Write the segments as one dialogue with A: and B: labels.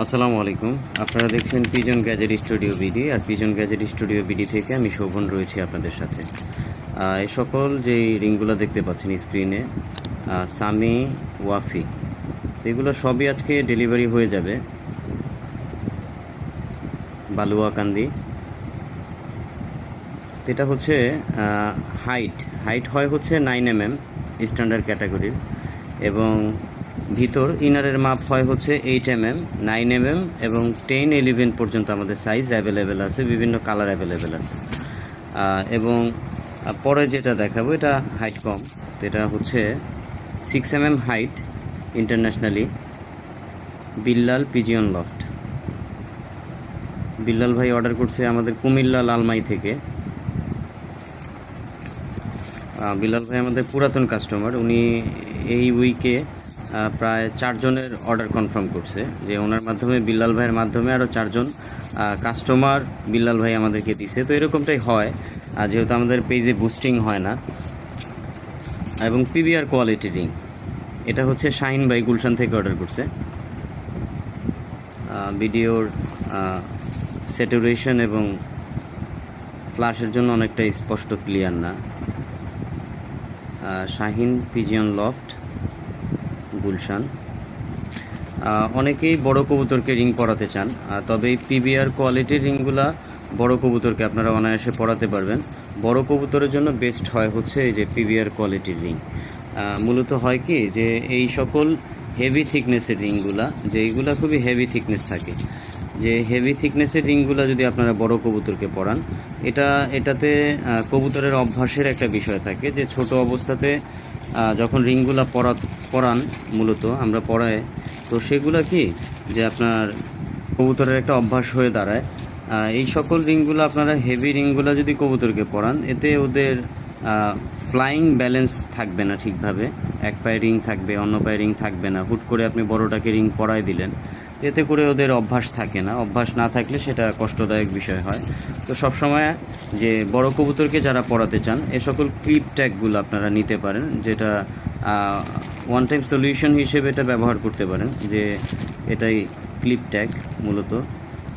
A: আসসালামু আলাইকুম। আপনারা দেখছেন পিজন গ্যাজেট স্টুডিও বিডি, আর পিজন গ্যাজেট স্টুডিও বিডি থেকে আমি শোভন রয়েছি আপনাদের সাথে। এই সকল যেই রিংগুলো দেখতে পাচ্ছেন স্ক্রিনে, সামি ওয়াফি, তো এগুলো সবই আজকে ডেলিভারি হয়ে যাবে বালুয়াকান্দি। তো এটা হচ্ছে হাইট হয় হচ্ছে 9 mm স্ট্যান্ডার্ড ক্যাটাগরির, এবং ভিতর ইনারের মাপ হয় হচ্ছে 8 mm, 9 mm এবং 10-11 পর্যন্ত আমাদের সাইজ অ্যাভেলেবেল আছে, বিভিন্ন কালার অ্যাভেলেবেল আছে। এবং পরে যেটা দেখাবো এটা হাইট কম, তো এটা হচ্ছে 6 mm height, internationally Billal pigeon loft. Billal ভাই অর্ডার করছে আমাদের কুমিল্লা লালমাই থেকে। বিল্লাল ভাই আমাদের পুরাতন কাস্টমার, উনি এই উইকে প্রায় 4 জনের অর্ডার কনফার্ম করছে, যে ওনার মাধ্যমে, বিল্লাল ভাইয়ের মাধ্যমে আরও 4 জন কাস্টমার বিল্লাল ভাই আমাদেরকে দিছে। তো এরকমটাই হয়, যেহেতু আমাদের পেজে বুস্টিং হয় না। এবং পিবিআর কোয়ালিটি রিং, এটা হচ্ছে শাহিন ভাই গুলশান থেকে অর্ডার করছে। ভিডিওর স্যাচুরেশন এবং ফ্ল্যাশের জন্য অনেকটা স্পষ্ট ক্লিয়ার না। Shahin pigeon loft Gulshan. অনেকেই বড় কবুতরকে রিং পরাতে চান, তবে এই পিবিআর কোয়ালিটির রিংগুলা বড় কবুতরকে আপনারা অনায়াসে পরাতে পারবেন। বড় কবুতরের জন্য বেস্ট হয় হচ্ছে এই যে পিবিআর কোয়ালিটির রিং। মূলত হয় কি, যে এই সকল হেভি থিকনেসের রিংগুলা, যে এইগুলা খুবই হেভি থিকনেস থাকে, যে হেভি থিকনেসের রিংগুলো যদি আপনারা বড় কবুতরকে পরান, এটাতে কবুতরের অভ্যাসের একটা বিষয় থাকে, যে ছোট অবস্থাতে যখন রিংগুলো পরান, মূলত আমরা পরাই, তো সেগুলো কি, যে আপনার কবুতরের একটা অভ্যাস হয়ে দাঁড়ায়। এই সকল রিংগুলো আপনারা, হেভি রিংগুলো যদি কবুতরকে পরান, এতে ওদের ফ্লাইং ব্যালেন্স থাকবে না ঠিকভাবে। এক পায়ে রিং থাকবে, অন্য পায়ে রিং থাকবে না। হুট করে আপনি বড়টাকে রিং পরাই দিলেন, এতে করে ওদের অভ্যাস থাকে না। অভ্যাস না থাকলে সেটা কষ্টদায়ক বিষয় হয়। তো সবসময় যে বড় কবুতরকে যারা পরাতে চান, এ সকল ক্লিপ ট্যাগগুলো আপনারা নিতে পারেন, যেটা ওয়ান টাইম সলিউশন হিসেবে এটা ব্যবহার করতে পারেন। যে এটাই ক্লিপ ট্যাগ মূলত।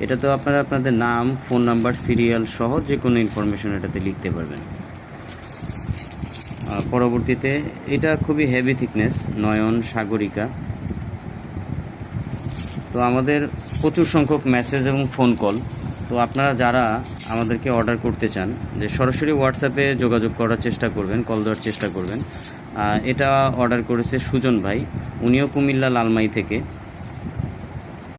A: এটা তো আপনারা আপনাদের নাম, ফোন নাম্বার, সিরিয়াল সহ যে কোনো ইনফরমেশন এটাতে লিখতে পারবেন। পরবর্তীতে এটা খুবই হেভি থিকনেস, নয়ন সাগরিকা। তো আমাদের প্রচুর সংখ্যক মেসেজ এবং ফোন কল, তো আপনারা যারা আমাদেরকে অর্ডার করতে চান, যে সরাসরি হোয়াটসঅ্যাপে যোগাযোগ করার চেষ্টা করবেন, কল দেওয়ার চেষ্টা করবেন। এটা অর্ডার করেছে সুজন ভাই, উনিও কুমিল্লা লালমাই থেকে।